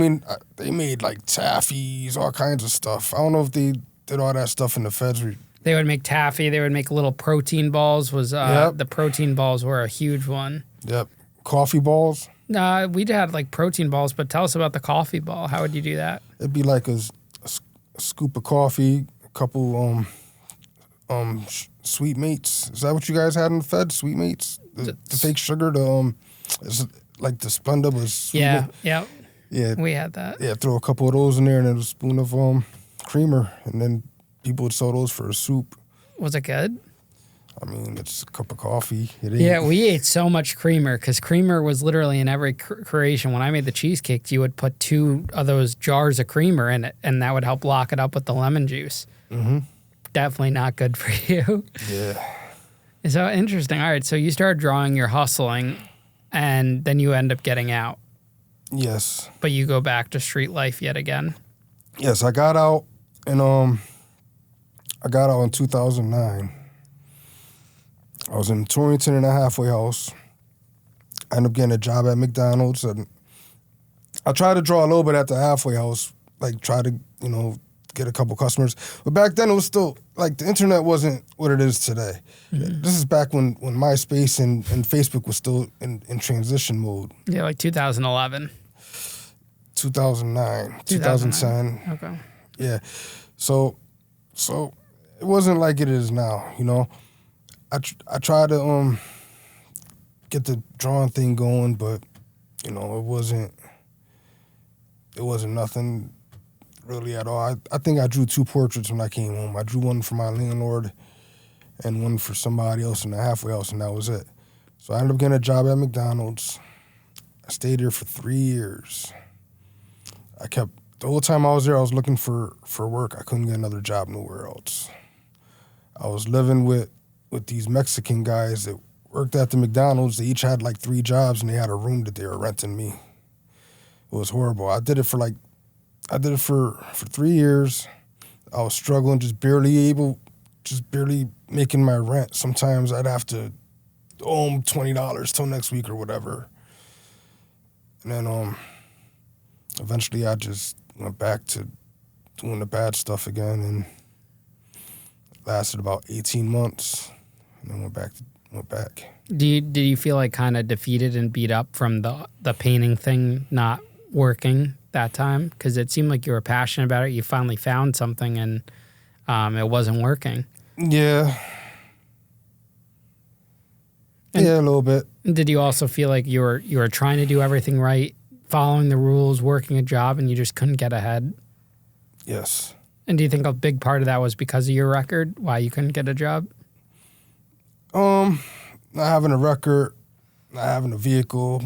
they made like taffies, all kinds of stuff. I don't know if they did all that stuff in the feds They would make taffy. They would make little protein balls. The protein balls were a huge one. Yep. Coffee balls. We'd had like protein balls, but tell us about the coffee ball. How would you do that? It'd be like a scoop of coffee, a couple sweet mates. Is that what you guys had in the Fed? Sweet mates, the fake sugar. It's like the Splenda was. Sweet Yeah. We had that. Yeah, throw a couple of those in there and then a spoon of creamer, and then people would sell those for a soup. Was it good? I mean, it's a cup of coffee. Yeah, we ate so much creamer because creamer was literally in every creation. When I made the cheesecakes, you would put 2 of those jars of creamer in it, and that would help lock it up with the lemon juice. Mm-hmm. Definitely not good for you. Yeah. So interesting. All right, so you started drawing, you're hustling, and then you end up getting out. Yes. But you go back to street life yet again. Yes, I got out in 2009. I was in Torrington in a halfway house. I ended up getting a job at McDonald's, and I tried to draw a little bit at the halfway house, like try to, get a couple customers. But back then it was still, like, the internet wasn't what it is today. Mm-hmm. This is back when MySpace and Facebook was still in transition mode. Yeah, like 2011. 2009, 2010. Okay. Yeah. So it wasn't like it is now, I tried to get the drawing thing going, but it wasn't nothing really at all. I think I drew 2 portraits when I came home. I drew one for my landlord and one for somebody else in the halfway house, and that was it. So I ended up getting a job at McDonald's. I stayed there for 3 years. The whole time I was there, I was looking for work. I couldn't get another job nowhere else. I was living with these Mexican guys that worked at the McDonald's. They each had like 3 jobs, and they had a room that they were renting me. It was horrible. I did it for 3 years. I was struggling, just barely making my rent. Sometimes I'd have to owe them $20 till next week or whatever. And then eventually I just went back to doing the bad stuff again, and lasted about 18 months, and then went back. Did you feel like kind of defeated and beat up from the painting thing not working that time? Because it seemed like you were passionate about it. You finally found something, and it wasn't working. Yeah. Yeah, a little bit. Did you also feel like you were trying to do everything right, following the rules, working a job, and you just couldn't get ahead? Yes. And do you think a big part of that was because of your record, why you couldn't get a job? Not having a record, not having a vehicle.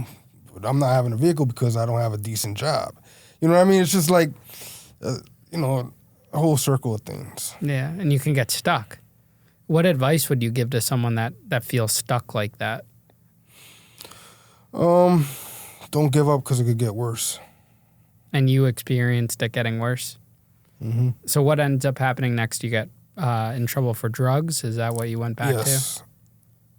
But I'm not having a vehicle because I don't have a decent job. You know what I mean? It's just like, a whole circle of things. Yeah, and you can get stuck. What advice would you give to someone that feels stuck like that? Don't give up because it could get worse. And you experienced it getting worse? Mm-hmm. So what ends up happening next? You get in trouble for drugs? Is that what you went back to?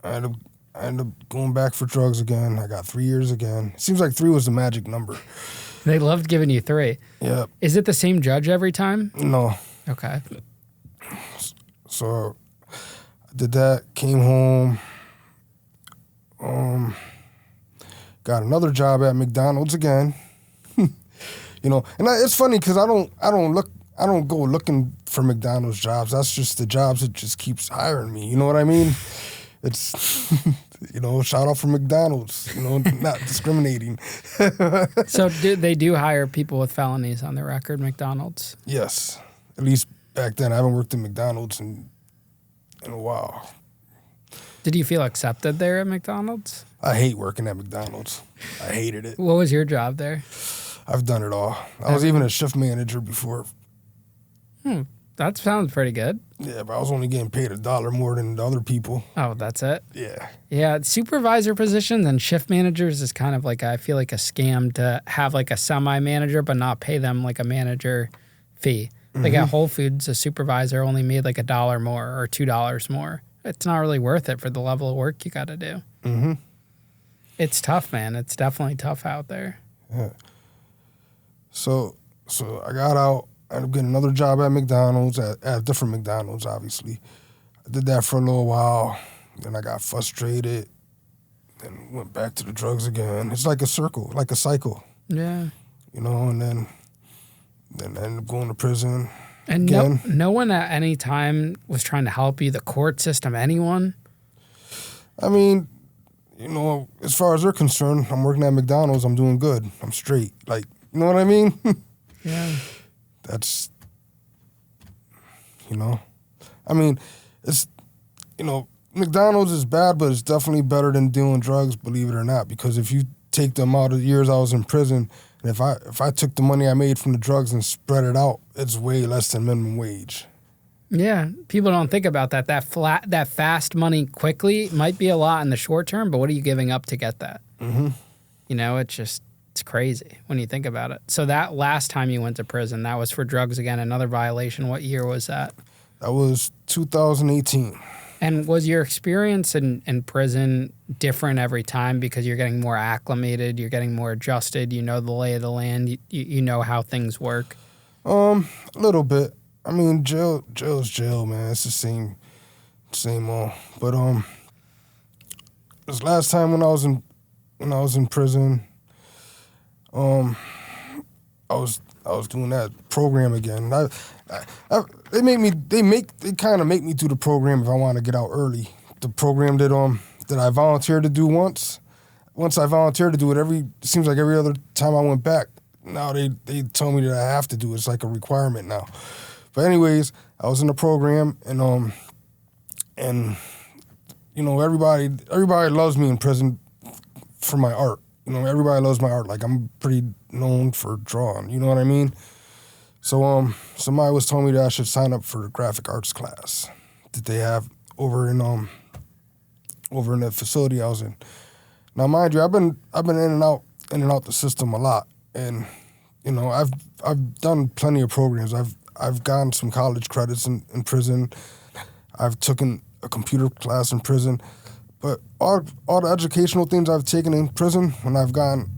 I ended up going back for drugs again. I got 3 years again. It seems like 3 was the magic number. They loved giving you 3. Yeah. Is it the same judge every time? No. Okay. So I did that, came home, got another job at McDonald's again. And it's funny because I don't go looking for McDonald's jobs. That's just the jobs that just keeps hiring me. You know what I mean? It's, shout out for McDonald's, not discriminating. So they do hire people with felonies on their record, McDonald's? Yes. At least back then. I haven't worked at McDonald's in a while. Did you feel accepted there at McDonald's? I hate working at McDonald's. I hated it. What was your job there? I've done it all. I was even a shift manager before. That sounds pretty good. Yeah, but I was only getting paid $1 more than the other people. Oh, that's it? Yeah. Yeah, supervisor positions and shift managers is kind of like, I feel like a scam to have like a semi-manager but not pay them like a manager fee. Mm-hmm. Like at Whole Foods, a supervisor only made like $1 more or $2 more. It's not really worth it for the level of work you got to do. Mm-hmm. It's tough, man. It's definitely tough out there. Yeah. So I got out, ended up getting another job at McDonald's, at a different McDonald's, obviously. I did that for a little while. Then I got frustrated. Then went back to the drugs again. It's like a circle, like a cycle. Yeah. You know, and then I ended up going to prison. And again. no one at any time was trying to help you, the court system, anyone? I mean, you know, as far as they're concerned, I'm working at McDonald's, I'm doing good. I'm straight. Like, you know what I mean? Yeah. That's, you know. I mean, it's, you know, McDonald's is bad, but it's definitely better than doing drugs, believe it or not. Because if you take the amount of years I was in prison, and if I took the money I made from the drugs and spread it out, it's way less than minimum wage. Yeah, people don't think about that. That fast money quickly might be a lot in the short term, but what are you giving up to get that? Mm-hmm. You know, it's crazy when you think about it. So that last time you went to prison, that was for drugs again, another violation. What year was that? That was 2018. And was your experience in prison different every time because you're getting more acclimated, you're getting more adjusted, you know the lay of the land, you know how things work? A little bit. I mean, jail's jail, man. It's the same old. But this last time when I was in prison, I was doing that program again. They kind of make me do the program if I want to get out early. The program that I volunteered to do once I volunteered to do it, it seems like every other time I went back, now they told me that I have to do it. It's like a requirement now. But anyways, I was in the program, and you know, everybody loves me in prison for my art. You know, everybody loves my art. Like, I'm pretty known for drawing. You know what I mean? So somebody was telling me that I should sign up for the graphic arts class that they have over in the facility I was in. Now, mind you, I've been in and out the system a lot, and you know, I've done plenty of programs. I've gotten some college credits in prison. I've taken a computer class in prison, but all the educational things I've taken in prison when I've gone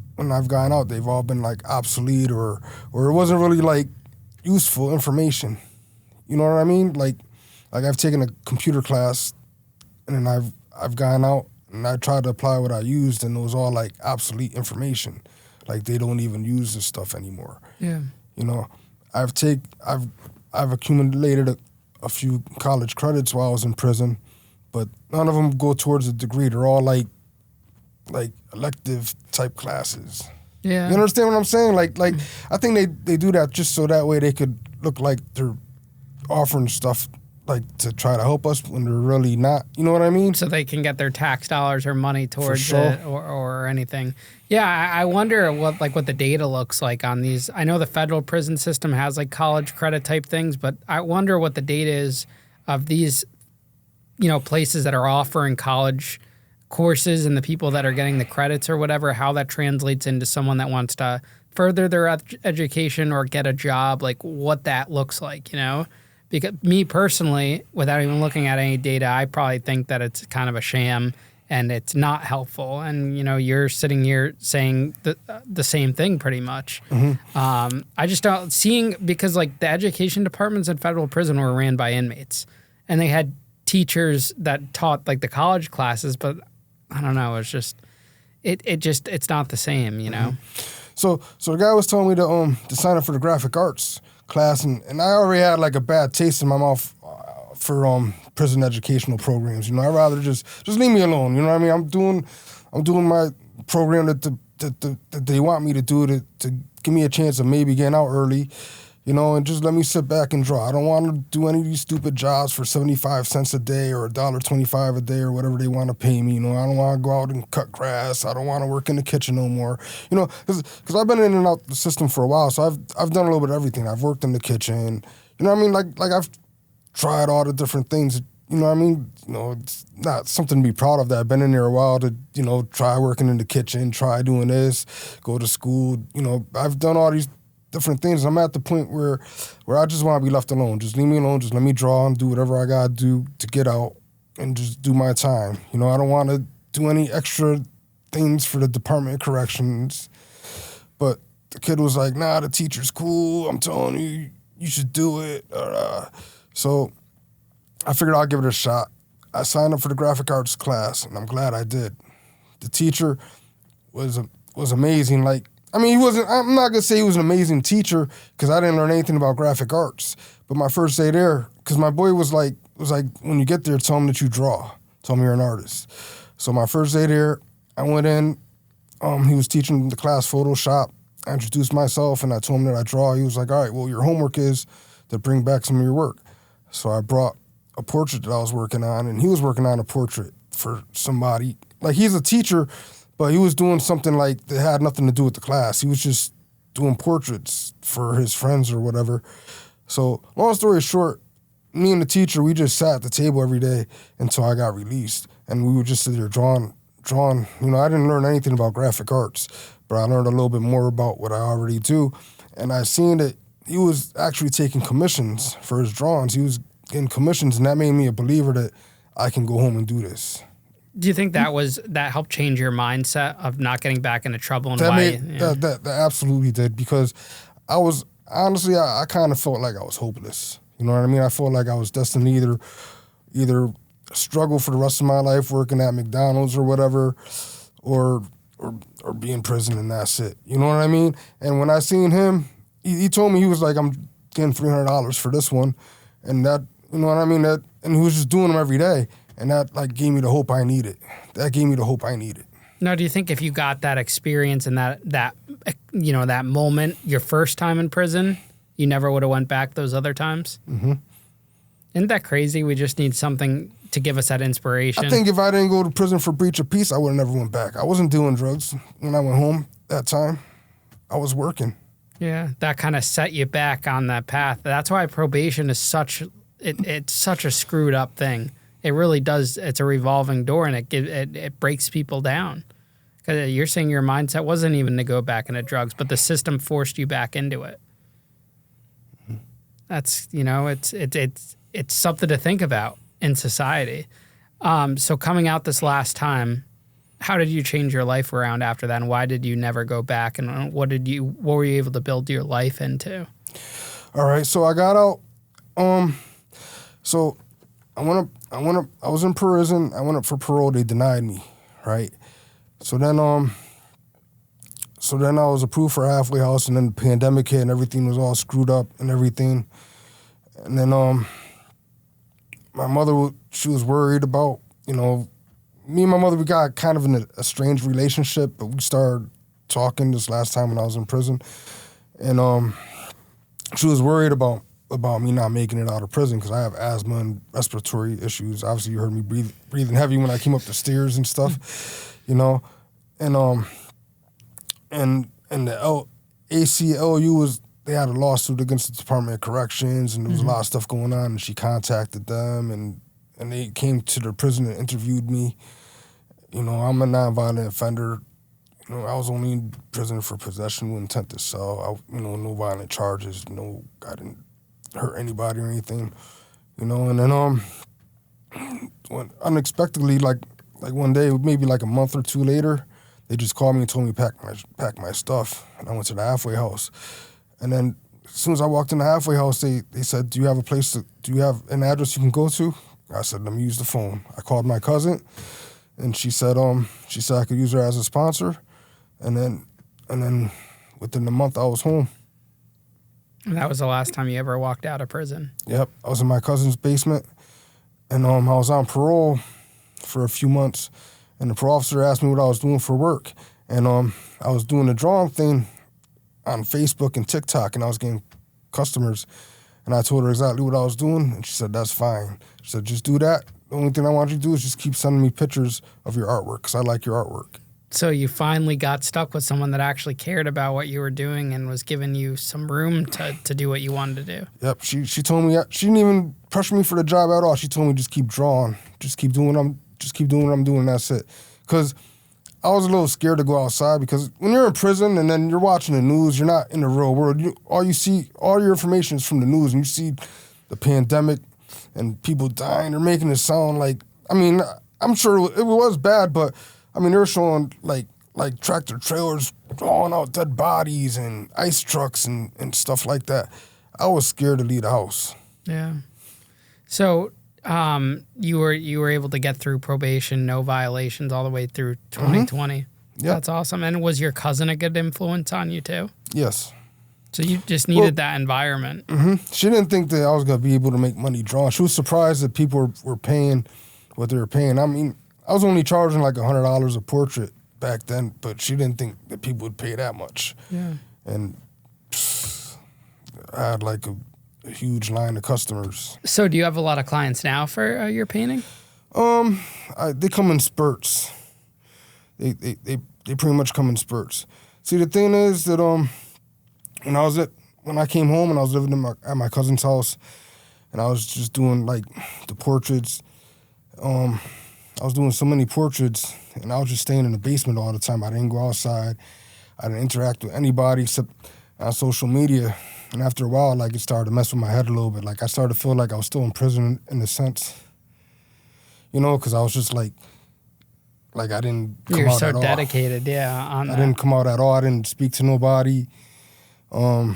out, they've all been like obsolete or it wasn't really like useful information. You know what I mean? Like I've taken a computer class, and then I've gone out and I tried to apply what I used, and it was all like obsolete information. Like, they don't even use this stuff anymore. Yeah. You know, I've accumulated a few college credits while I was in prison, but none of them go towards a degree. They're all like elective type classes. Yeah. You understand what I'm saying? Like I think they do that just so that way they could look like they're offering stuff like to try to help us when they're really not. You know what I mean? So they can get their tax dollars or money towards sure. it or anything. Yeah, I wonder what the data looks like on these. I know the federal prison system has like college credit type things, but I wonder what the data is of these, you know, places that are offering college courses and the people that are getting the credits or whatever, how that translates into someone that wants to further their education or get a job, like what that looks like, you know? Because me personally, without even looking at any data, I probably think that it's kind of a sham and it's not helpful. And, you know, you're sitting here saying the same thing pretty much. Mm-hmm. I just don't because like the education departments in federal prison were ran by inmates and they had teachers that taught like the college classes, but I don't know. It's just, it's not the same, you know? Mm-hmm. So the guy was telling me to sign up for the graphic arts class, and I already had like a bad taste in my mouth for prison educational programs. You know, I'd rather just leave me alone. You know what I mean? I'm doing my program that they want me to do to give me a chance of maybe getting out early, you know, and just let me sit back and draw. I don't want to do any of these stupid jobs for 75 cents a day or $1.25 a day or whatever they want to pay me. You know, I don't want to go out and cut grass. I don't want to work in the kitchen no more. You know, because I've been in and out the system for a while, so I've done a little bit of everything. I've worked in the kitchen. You know what I mean? Like I've tried all the different things. You know what I mean? You know, it's not something to be proud of that I've been in there a while to, you know, try working in the kitchen, try doing this, go to school. You know, I've done all these different things. I'm at the point where I just want to be left alone. Just leave me alone. Just let me draw and do whatever I got to do to get out and just do my time. You know, I don't want to do any extra things for the Department of Corrections. But the kid was like, nah, the teacher's cool. I'm telling you, you should do it. So I figured I'll give it a shot. I signed up for the graphic arts class, and I'm glad I did. The teacher was amazing. Like, I mean, I'm not gonna say he was an amazing teacher because I didn't learn anything about graphic arts. But my first day there, because my boy was like, when you get there, tell him that you draw. Tell him you're an artist. So my first day there, I went in. He was teaching the class Photoshop. I introduced myself, and I told him that I draw. He was like, all right, well, your homework is to bring back some of your work. So I brought a portrait that I was working on, and he was working on a portrait for somebody. Like, he's a teacher, but he was doing something like that had nothing to do with the class. He was just doing portraits for his friends or whatever. So long story short, me and the teacher, we just sat at the table every day until I got released. And we would just sit there drawing. You know, I didn't learn anything about graphic arts, but I learned a little bit more about what I already do. And I seen that he was actually taking commissions for his drawings. He was getting commissions, and that made me a believer that I can go home and do this. Do you think that helped change your mindset of not getting back into trouble? And That absolutely did, because I was, honestly, I kind of felt like I was hopeless. You know what I mean? I felt like I was destined to either struggle for the rest of my life working at McDonald's or whatever, or be in prison, and that's it. You know what I mean? And when I seen him, he told me, he was like, I'm getting $300 for this one. And that, you know what I mean? That, and he was just doing them every day. And that, like, gave me the hope I needed. That gave me the hope I needed. Now, do you think if you got that experience and that you know, that moment, your first time in prison, you never would have went back those other times? Mm-hmm. Isn't that crazy? We just need something to give us that inspiration. I think if I didn't go to prison for breach of peace, I would have never went back. I wasn't doing drugs when I went home that time. I was working. Yeah, that kind of set you back on that path. That's why probation is it's such a screwed up thing. It really does. It's a revolving door, and it breaks people down. Because you're saying your mindset wasn't even to go back into drugs, but the system forced you back into it. That's, you know, it's something to think about in society. So coming out this last time, how did you change your life around after that, and why did you never go back, and what were you able to build your life into? All right, so I got out. So I was in prison. I went up for parole. They denied me, right? So then I was approved for a halfway house, and then the pandemic hit, and everything was all screwed up and everything. And then my mother, she was worried about, you know, me and my mother, we got kind of in a strange relationship, but we started talking this last time when I was in prison. And she was worried about me not making it out of prison because I have asthma and respiratory issues. Obviously, you heard me breathing heavy when I came up the stairs and stuff, you know. And the ACLU they had a lawsuit against the Department of Corrections, and there was a lot of stuff going on, and she contacted them, and they came to the prison and interviewed me. You know, I'm a nonviolent offender. You know, I was only in prison for possession with intent to sell. No violent charges. No, I didn't hurt anybody or anything. You know, and then when unexpectedly, like one day, maybe like a month or two later, they just called me and told me to pack my stuff, and I went to the halfway house. And then as soon as I walked in the halfway house, they said, do you have an address you can go to? I said, let me use the phone. I called my cousin, and she said I could use her as a sponsor. And then within a month I was home. And that was the last time you ever walked out of prison? Yep. I was in my cousin's basement, and I was on parole for a few months, and the parole officer asked me what I was doing for work. And I was doing the drawing thing on Facebook and TikTok, and I was getting customers. And I told her exactly what I was doing, and she said, that's fine. She said, just do that. The only thing I want you to do is just keep sending me pictures of your artwork, because I like your artwork. So you finally got stuck with someone that actually cared about what you were doing and was giving you some room to do what you wanted to do. Yep. She told me, she didn't even pressure me for the job at all. She told me just keep drawing, just keep doing what I'm doing, and that's it. Because I was a little scared to go outside, because when you're in prison and then you're watching the news, you're not in the real world. All your information is from the news, and you see the pandemic and people dying. They're making it sound like, I mean, I'm sure it was bad, but I mean, they were showing like tractor trailers drawing out dead bodies and ice trucks and stuff like that. I was scared to leave the house. Yeah. So you were able to get through probation, no violations, all the way through 2020. Yeah. That's awesome. And was your cousin a good influence on you too? Yes. So you just needed that environment. She didn't think that I was going to be able to make money drawing. She was surprised that people were paying what they were paying. I mean, I was only charging like $100 a portrait back then, but she didn't think that people would pay that much. Yeah. And I had like a huge line of customers. So do you have a lot of clients now for your painting? They come in spurts. They pretty much come in spurts. See, the thing is that when I came home and I was living at my cousin's house, and I was just doing like the portraits. I was doing so many portraits, and I was just staying in the basement all the time. I didn't go outside. I didn't interact with anybody except on social media. And after a while, like, it started to mess with my head a little bit. Like, I started to feel like I was still in prison in a sense, you know, because I was just like I didn't come You're out so at all. dedicated, yeah. I didn't come out at all. I didn't speak to nobody. I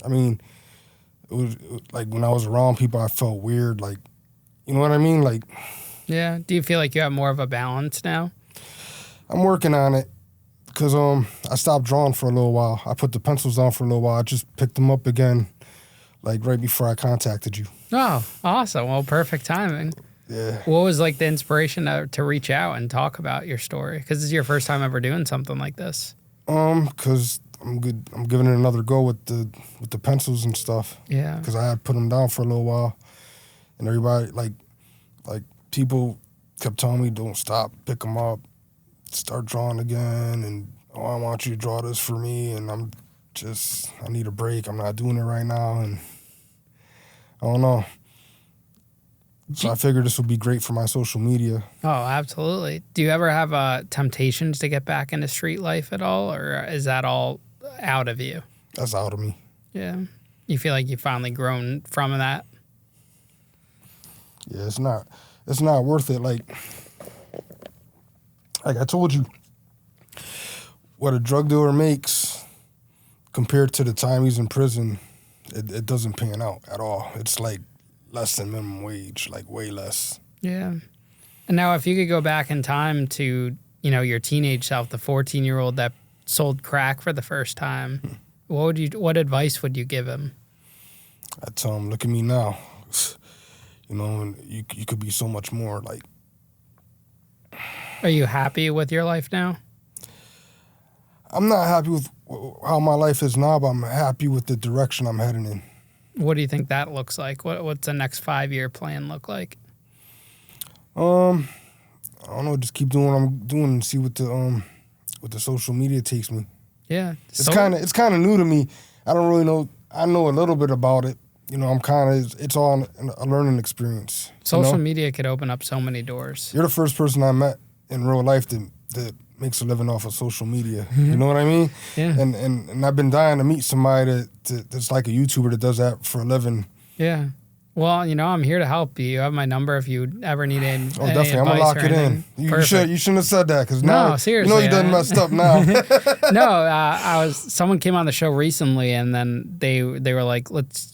mean, it was like when I was around people, I felt weird. Like, you know what I mean? Like, yeah. Do you feel like you have more of a balance now? I'm working on it. Because I stopped drawing for a little while. I put the pencils down for a little while. I just picked them up again, like right before I contacted you. Oh, awesome. Well, perfect timing. Yeah. What was like the inspiration to reach out and talk about your story? Because this is your first time ever doing something like this. Because I'm giving it another go with the pencils and stuff. Yeah. Because I had put them down for a little while, and everybody like people kept telling me, "Don't stop, pick them up. Start drawing again," and I want you to draw this for me, and I need a break. I'm not doing it right now, and I don't know. So I figured this would be great for my social media. Oh, absolutely. Do you ever have temptations to get back into street life at all, or is that all out of you? That's out of me. Yeah. You feel like you've finally grown from that? Yeah, it's not worth it. Like I told you, what a drug dealer makes compared to the time he's in prison, it doesn't pan out at all. It's like less than minimum wage, like way less. Yeah. And now if you could go back in time to, your teenage self, the 14-year-old that sold crack for the first time, what advice would you give him? I'd tell him, look at me now. And you could be so much more, like. Are you happy with your life now? I'm not happy with how my life is now, but I'm happy with the direction I'm heading in. What do you think that looks like? What's the next 5-year plan look like? I don't know. Just keep doing what I'm doing and see what the social media takes me. Yeah, it's kind of new to me. I don't really know. I know a little bit about it. It's all a learning experience. Social media could open up so many doors. You're the first person I met in real life that makes a living off of social media. You know what I mean? Yeah. And I've been dying to meet somebody that's like a YouTuber that does that for a living. Yeah. Well, I'm here to help you. You have my number if you ever need any definitely. I'm going to lock it in. You shouldn't have said that because now, no, seriously, you done messed up now. No, someone came on the show recently and then they were like, let's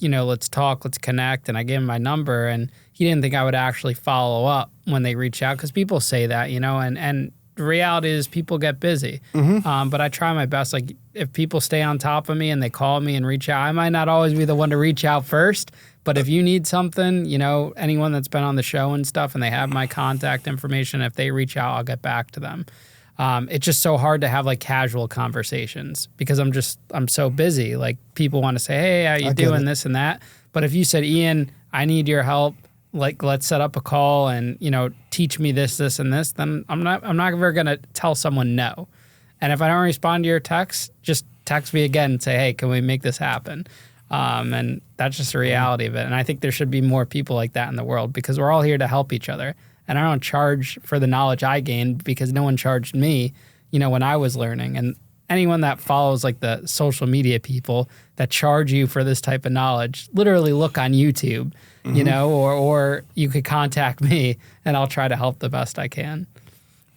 talk, let's connect. And I gave him my number and he didn't think I would actually follow up when they reach out because people say that, and the reality is people get busy. Mm-hmm. But I try my best. Like if people stay on top of me and they call me and reach out, I might not always be the one to reach out first. But if you need something, anyone that's been on the show and stuff and they have my contact information, if they reach out, I'll get back to them. It's just so hard to have like casual conversations because I'm so busy. Like people want to say, hey, how you doing, this and that. But if you said, Ian, I need your help, like let's set up a call and, teach me this, and this, then I'm not ever going to tell someone no. And if I don't respond to your text, just text me again and say, hey, can we make this happen? And that's just the reality of it. And I think there should be more people like that in the world because we're all here to help each other. And I don't charge for the knowledge I gained because no one charged me, when I was learning. And anyone that follows like the social media people that charge you for this type of knowledge, literally look on YouTube, or you could contact me and I'll try to help the best I can.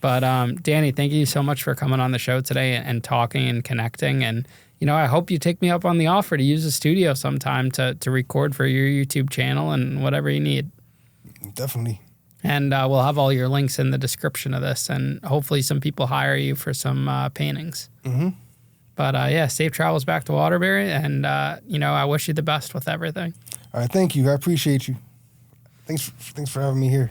But Danny, thank you so much for coming on the show today and talking and connecting. And, I hope you take me up on the offer to use the studio sometime to record for your YouTube channel and whatever you need. Definitely. And we'll have all your links in the description of this, and hopefully some people hire you for some paintings. Mm-hmm. But safe travels back to Waterbury, and I wish you the best with everything. All right, thank you. I appreciate you. Thanks for having me here.